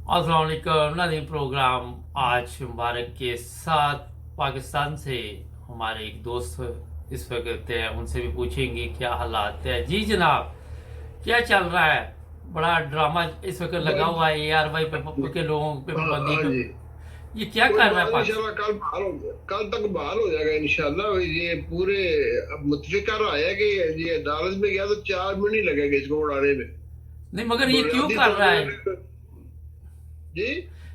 अस्सलाम वालेकुम नाज़रीन। प्रोग्राम आज मुबारक के साथ पाकिस्तान से हमारे एक दोस्त इस वक्त हैं, उनसे भी पूछेंगे क्या हालात है। जी जनाब, क्या चल रहा है? बड़ा ड्रामा इस वक्त लगा बस हुआ है AR वाई जी। के लोगों पे हाँ पाबंदी हाँ पे। जी। ये क्या कोई कर रहा बात है नहीं, पाकिस्तान? इंशाल्लाह कल बहाल हो जाए, कल तक बहाल हो जाएगा इंशाल्लाह। ये पूरे अब मुतफिक कर रहा है कि ये अदालत में गया तो 4 मिनट ही लगेगा इसको उड़ाने में। नहीं, मगर ये क्यों बुनियादी कर तौर रहा है? पे जी।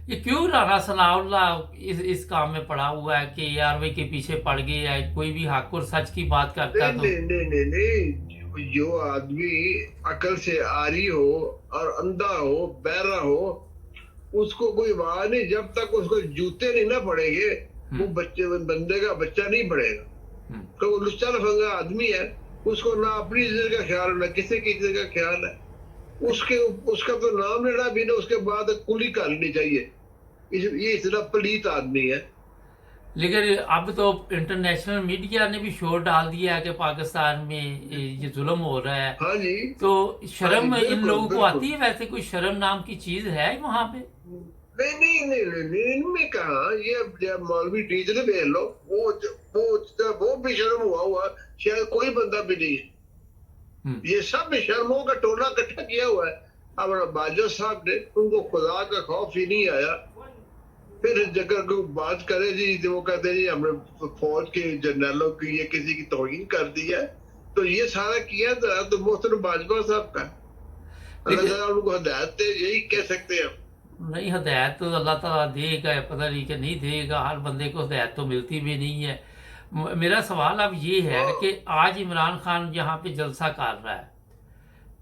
ये क्यों राना सनाउल्लाह इस काम में पड़ा हुआ है कि AR वाई के पीछे पड़ गया है? कोई भी हक और सच की बात करता नहीं है तो। नहीं नहीं नहीं नहीं, जो आदमी अकल से आरी हो और अंधा हो बहरा हो, उसको कोई आवाज नहीं, जब तक उसको जूते नहीं ना पड़ेंगे वो हम्म। बच्चे बंदे का बच्चा नहीं पड़ेगा। हम्म। तो वो लुच्चा लफंगा आदमी है, उसको ना अपनी इज्जत का ख्याल है ना किसी की इज्जत का ख्याल है। उसके उसका तो नाम लेना भी ना, उसके बाद कुली काटनी चाहिए। ये इतना पलीत आदमी है। लेकिन अब तो इंटरनेशनल मीडिया ने भी शोर डाल दिया है कि पाकिस्तान में ये जुल्म हो रहा है। हाँ जी। तो हाँ जी, शर्म इन बिल्कुल लोगों को आती बिल्कुल। है? वैसे कोई शर्म नाम की चीज है वहां पे? नहीं नहीं नहीं नहीं, नहीं इनमें कहा ये मौलवी टीचर देख लो, वो बेशर्म हुआ शायद कोई बंदा भी नहीं है। हम्म। ये सब बेशर्मों का टोला इकट्ठा किया हुआ है। हमारा बाजवा साहब ने, उनको खुदा का खौफ ही नहीं आया। फिर जगह को बात करे जी तो वो कहते हैं जी हमने फौज के जर्नलों की ये किसी की तौहीन कर दी है। तो ये सारा किया तो मोहतरम बाजवा साहब का, अल्लाह लेकिन ताला उनको हिदायत दे, यही कह सकते हैं हम। नहीं, हदायत तो अल्लाह ताला देगा, पता नहीं कि नहीं देगा। हर बंदे को हदायत तो मिलती भी नहीं है। मेरा सवाल अब ये है हाँ कि आज इमरान खान यहाँ पे जलसा कर रहा है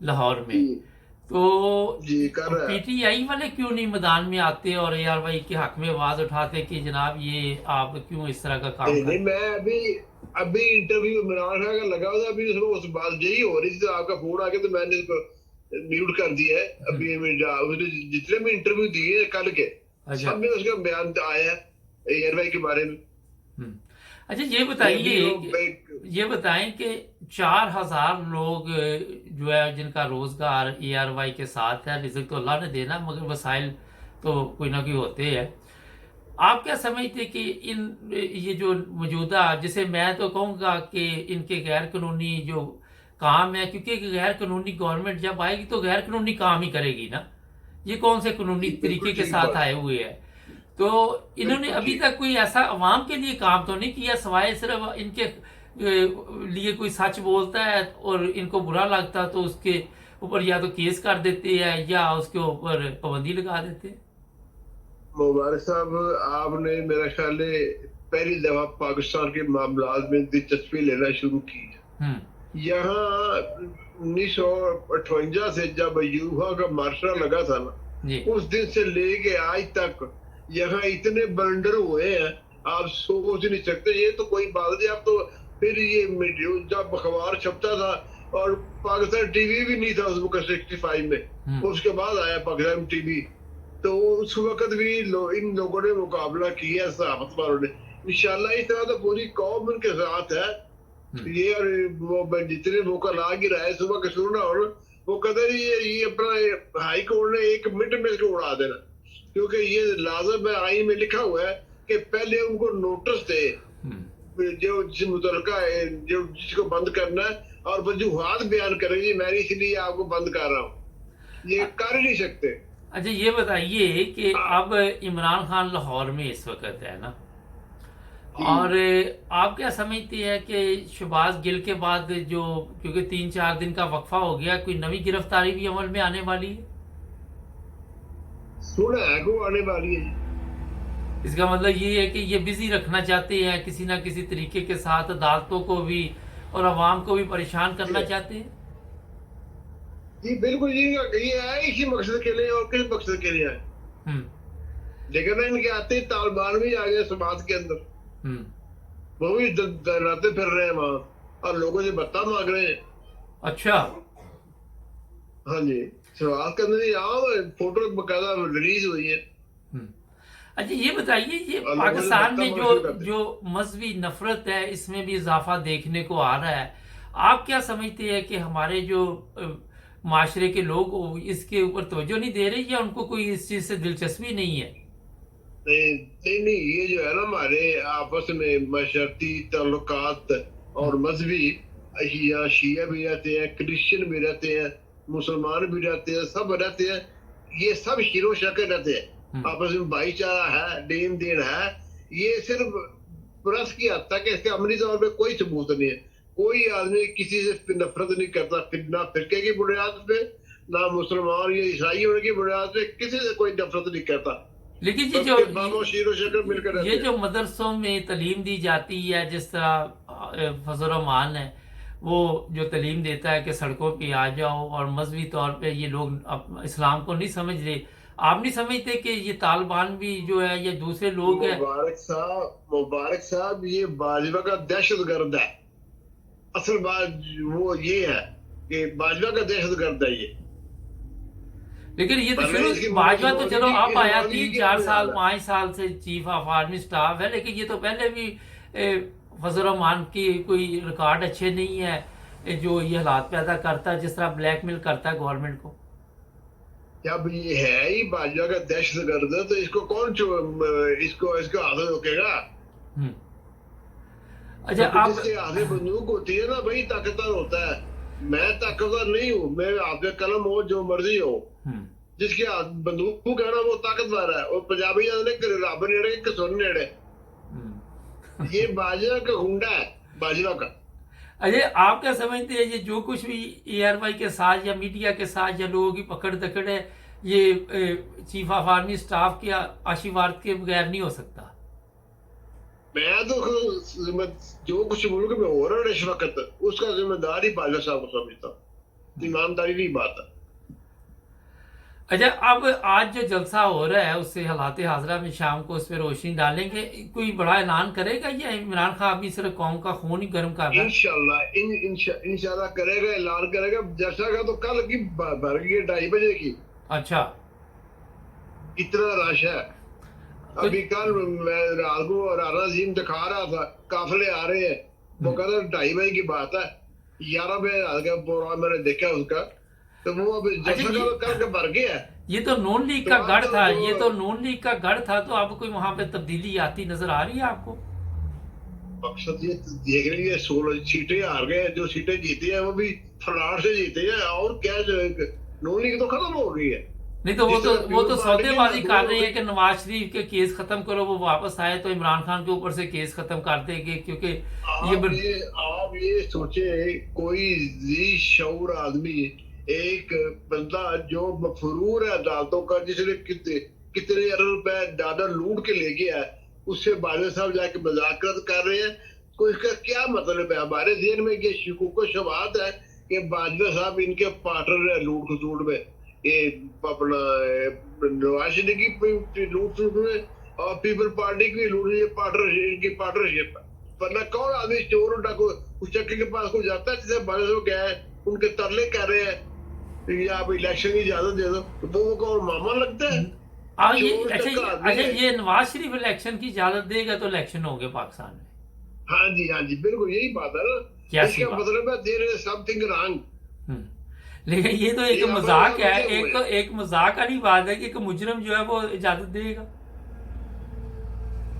लाहौर जी। में, तो जी कर रहा है। PTI वाले क्यों नहीं मैदान में आते और AR वाई के हक में आवाज उठाते कि जनाब ये आप क्यों इस तरह का काम नहीं कर। नहीं, मैं अभी अभी इंटरव्यू इमरान खान का लगा हुआ था, अभी उसमें उस बात यही हो रही थी तो आपका फोन आ गया तो मैंने इसको म्यूट कर दिया है। हम्म। अभी उसने जितने भी इंटरव्यू दिए हैं कल के, अच्छा। सब में उसका बयान आया है एयरवाई के बारे में। हम्म। अच्छा, ये ये अभी बताइए वो ये बताएं कि 4,000 लोग जो है जिनका रोजगार AR वाई के साथ है, रिजल्ट तो अल्लाह ने देना, मगर वसाइल तो कोई ना कोई होते हैं। आप क्या समझते कि इन ये जो मौजूदा, जिसे मैं तो कहूँगा कि इनके गैर कानूनी जो काम है, क्योंकि गैर कानूनी गवर्नमेंट जब आएगी तो गैर कानूनी काम ही करेगी ना। ये कौन से कानूनी जी तरीके बिल्कुल के ठीक साथ बात आए है। हुए हैं? तो इन्होंने बिल्कुल अभी ठीक। तक कोई ऐसा अवाम के लिए काम तो नहीं किया, सवाए सिर्फ इनके लिए कोई सच बोलता है और इनको बुरा लगता तो उसके ऊपर या तो केस कर देते हैं या उसके ऊपर पाबंदी लगा देते हैं। मुबारक साहब, आपने मेरा ख्याल है पहली दफा पाकिस्तान के मामलात में दिलचस्पी लेना शुरू की है। हम्म। यहाँ 1958 से जब यूहा का मार्शा लगा था ना, जी। उस दिन से लेके आज तक यहाँ इतने बंडर हुए हैं, आप सोच नहीं सकते। ये तो कोई बात नहीं। आप तो फिर ये जब अखबार छपता था और पाकिस्तान टीवी भी नहीं था उस वक्त 65 में, हम्म। उसके बाद आया पाकिस्तान टीवी। तो उस वक्त भी इन लोगों ने मुकाबला किया सहाफत वालों ने। इंशाल्लाह इस तरह तो पूरी कौम उनके साथ है। हम्म। ये और वो जितने वोकल आ गिरा है सुबह के सुनना, और वो कहते हैं ये अपना हाई कोर्ट ने 1 मिनट में इसको उड़ा देना, क्योंकि ये लाजम है, आईन में लिखा हुआ है कि पहले उनको नोटिस दे हम्म। जो जिस मुतलका है, जो जिसको बंद करना है, और वजूहात बयान करेंगे मैं इसलिए आपको बंद कर रहा हूँ। ये कर ही नहीं सकते। अच्छा, ये बताइए कि हाँ अब इमरान खान लाहौर में इस वक्त है ना, जी। और आप क्या समझते हैं कि शहबाज गिल के बाद जो, क्योंकि 3-4 दिन का वक्फा हो गया, कोई नवी गिरफ्तारी भी अमल में आने वाली है? सुना है को आने वाली है। इसका मतलब ये है कि ये बिजी रखना चाहते हैं किसी ना किसी तरीके के साथ अदालतों को भी और अवाम को भी परेशान करना जी चाहते हैं। जी बिल्कुल। ये आए इसी मकसद के लिए, और किस मकसद के लिए आए। हम्म। लेकिन इनके आते ही तालिबान भी आ गए समाज के अंदर, हम्म। वो भी दर्राते फिर रहे हैं वहां और लोगों से भत्ता मांग रहे हैं। अच्छा। हाँ जी। समाज के अंदर ही आम फोटो बकायदा रिलीज हुई है हम्म। अच्छा, ये बताइए, ये और लोगों से पाकिस्तान भत्ता में मांगना जो शुरू कर दिया। जो मजहबी नफरत है, इसमें भी इजाफा देखने को आ रहा है। आप क्या समझते हैं कि हमारे जो माशरे के लोग इसके ऊपर तवज्जो नहीं दे रहे, या उनको कोई इस चीज से दिलचस्पी नहीं है? नहीं नहीं नहीं, ये जो है ना हमारे आपस में मशरती ताल्लुकात और मजहबी, यहाँ शिया भी रहते हैं, क्रिश्चियन भी रहते हैं, मुसलमान भी रहते हैं, सब रहते हैं, ये सब हीरो शक्ल रहते हैं, आपस में भाईचारा है, लेन देन है। ये सिर्फ प्रेस की हद तक है, इसके अमली तौर पे कोई सबूत नहीं है। कोई आदमी किसी से नफरत नहीं करता, फिर ना फिरके की बुनियाद पे, ना मुसलमान या ईसाई होने की बुनियाद पे किसी से कोई नफरत नहीं करता। लेकिन ये जो मदरसों में तालीम दी जाती है, जिस तरह फजल रहमान है वो जो तालीम देता है कि सड़कों पे आ जाओ, और मजहबी तौर पे ये लोग इस्लाम को नहीं समझ रहे, आप नहीं समझते कि ये तालिबान भी जो है, ये दूसरे लोग हैं? मुबारक साहब, ये बाजवा का दहशतगर्द है। असल बात वो ये है कि बाजवा का दहशतगर्द है ये। लेकिन ये तो शुरू बाजवा तो चलो आप आया 3-4 साल 5 साल से चीफ ऑफ आर्मी स्टाफ है, लेकिन ये तो पहले भी फजल रहमान की कोई रिकॉर्ड अच्छे नहीं है जो ये हालात पैदा करता है, जिस तरह ब्लैकमेल करता है गवर्नमेंट को। जब ये है ही बाजवा का दहशतगर्द, तो इसको कौन इसको हाथ रोकेगा? अच्छा, तो जिसके हाथ में बंदूक होती है ना, वही ताकतवर होता है। मैं ताकतवर नहीं हूँ, मैं आपके कलम हो जो मर्जी हो, जिसके हाथ बंदूक है ना वो ताकतवर है। और पंजाबी ने रब नेड़े कसूर नेड़े, ये बाजवा का गुंडा है, बाजवा का। अजय, आप क्या समझते हैं ये जो कुछ भी ARY के साथ या मीडिया के साथ या लोगों की पकड़ दकड़ है, ये चीफ ऑफ आर्मी स्टाफ के आशीर्वाद के बगैर नहीं हो सकता? मैं तो जो कुछ मुल्क में हो रहा है इस वक्त, उसका जिम्मेदार ही बाजवा साहब को समझता हूँ। ईमानदारी की बात है। अच्छा, अब आज जो जलसा हो रहा है उससे हालात हाजरा में शाम को उस पर रोशनी डालेंगे, कोई बड़ा ऐलान करेगा या इमरान खान अभी सिर्फ कौम का खून ही गर्म कर रहा है? इंशाल्लाह करेगा, ऐलान करेगा। जैसा का तो कल की भर गई 2:30 बजे की। अच्छा, इतना रश है। तो अभी कल मैं रात को राना जीम दिखा रहा था, काफिले आ रहे हैं, वो कहता 2:30 बजे की बात है, 11 बजे रात का प्रोग्राम मैंने देखा उसका, तो वो अब जैसा का कल भर गया। ये तो नून लीग का गढ़ था, ये तो नून लीग का गढ़ था, तो अब कोई वहां पे तब्दीली आती नजर आ रही है आपको? मकसद ये देख रही है, 16 सीटें हार गए, जो सीटें जीती है वो भी फलाट से जीते हैं, और क्या जो नून लीग तो खत्म हो गई है। नहीं तो वो तो सौदेबाजी कर रही है कि नवाज शरीफ के केस खत्म करो, वो वापस आए तो इमरान खान के ऊपर से केस खत्म कर देंगे, क्योंकि आप ये सोचे, कोई जी शऊर आदमी, एक बंदा जो मफरूर है अदालतों का, जिसने कितने अरब रुपए डॉलर लूट के ले गया है, उससे बाजवा साहब जाके मजाकरत कर रहे हैं। कोई इसका क्या मतलब है? हमारे जेल में ये शिकूक शबात है कि बाजवा साहब इनके पार्टनर है लूट खसूट में, ये अपना नवाज शरीफ की लूट खसूट में और पीपल पार्टी की लूट पार्टनरशिप। वरना कौन आदमी चोर डाकू उस चक्के के पास को जाता है जिसे बाजवा साहब गया है, उनके तरले कर रहे हैं या आप इलेक्शन की इजाजत दे दो, तो वो कौन मामा लगता है? अच्छा, ये नवाज शरीफ इलेक्शन की इजाजत देगा तो इलेक्शन होंगे पाकिस्तान में? हाँ जी, बिल्कुल यही बात है ना। इसका मतलब है देयर इज समथिंग रॉन्ग। लेकिन ये तो एक मजाक है, एक मजाक वाली बात है कि एक मुजरिम जो है वो इजाजत देगा।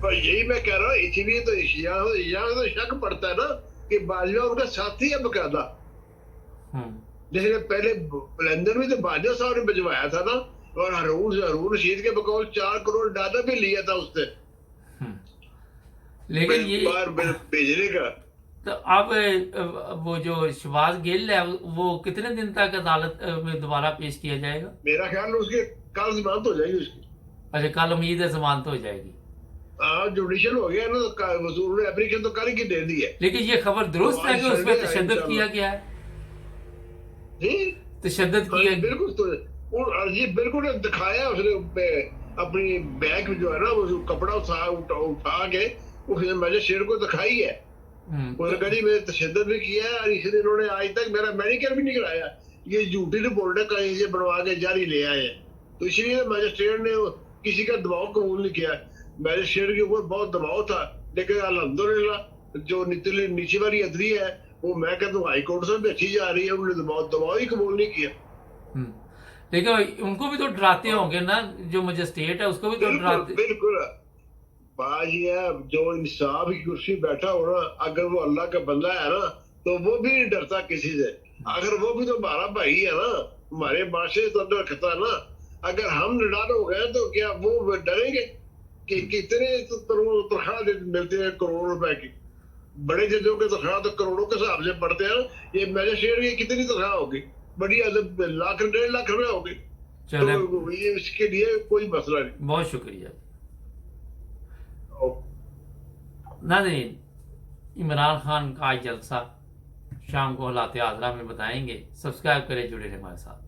पर यही मैं कह रहा हूँ, इसीलिए तो यहाँ तो शक पड़ता है ना कि बाजवा उनका साथी है बकायदा। जैसे पहले लंदन में तो बाजवा साहब ने भिजवाया था ना, और हारून रशीद के बकौल 4 करोड़ डॉलर भी लिया था उससे, लेकिन ये बार भेजने का। तो अब वो जो शहबाज गिल है वो कितने दिन तक अदालत में दोबारा पेश किया जाएगा? मेरा ख्याल है उसके कल जमानत हो जाएगी उसकी। अच्छा, कल उम्मीद है जमानत हो जाएगी। हाँ, जुडिशियल हो गया ना, तो एप्लीकेशन तो कल की दे दी है। लेकिन ये खबर दुरुस्त है कि उसमें तशद्दुद किया गया है? जी, तशद्दुद किया, बिल्कुल। तो ये बिल्कुल दिखाया उसने अपनी बैग जो है ना, वो कपड़ा उठा के उसने मजिस्ट्रेट को दिखाई है। उसने कहा जी मैंने तशद्दुद भी किया है, और इसलिए इन्होंने आज तक मेरा मेडिकल भी नहीं कराया, ये झूठी रिपोर्ट है कहीं से बनवा के जारी ले आए हैं। तो इसलिए मजिस्ट्रेट ने किसी का दबाव कबूल नहीं किया। मजिस्ट्रेट के ऊपर बहुत दबाव था, लेकिन अल्हम्दुलिल्लाह जो नीचे वाली अदली है वो मैं कहता हूँ हाई कोर्ट से भी अच्छी जा रही है, उन्होंने दबाव ही कबूल नहीं किया। लेकिन उनको भी तो डराते होंगे ना, जो मजिस्ट्रेट है उसको भी तो बिल्कुल डराते। बिल्कुल। बात ये है, जो इंसाफ की कुर्सी बैठा हो ना, अगर वो अल्लाह का बंदा है ना, तो वो भी नहीं डरता किसी से। अगर वो भी तो हमारा भाई है ना, हमारे माशरे तो अंदर रखता है ना। अगर हम निडार हो गए तो क्या वो डरेंगे? कि कितने तो तनख्वाह मिलते हैं, करोड़ों रुपए की। बड़े जजों के तनख्वाह तो करोड़ों के हिसाब से पड़ते हैं। ये मजिस्ट्रेट की कितनी तनख्वाह होगी? बड़ी लाख 1.5 लाख रुपए होगी। चले, तो ये इसके लिए कोई मसला नहीं। बहुत शुक्रिया। ओ, नाज़रीन, इमरान खान का आज जलसा शाम को हालात हाज़रा में बताएंगे। सब्सक्राइब करें, जुड़े रहें हमारे साथ।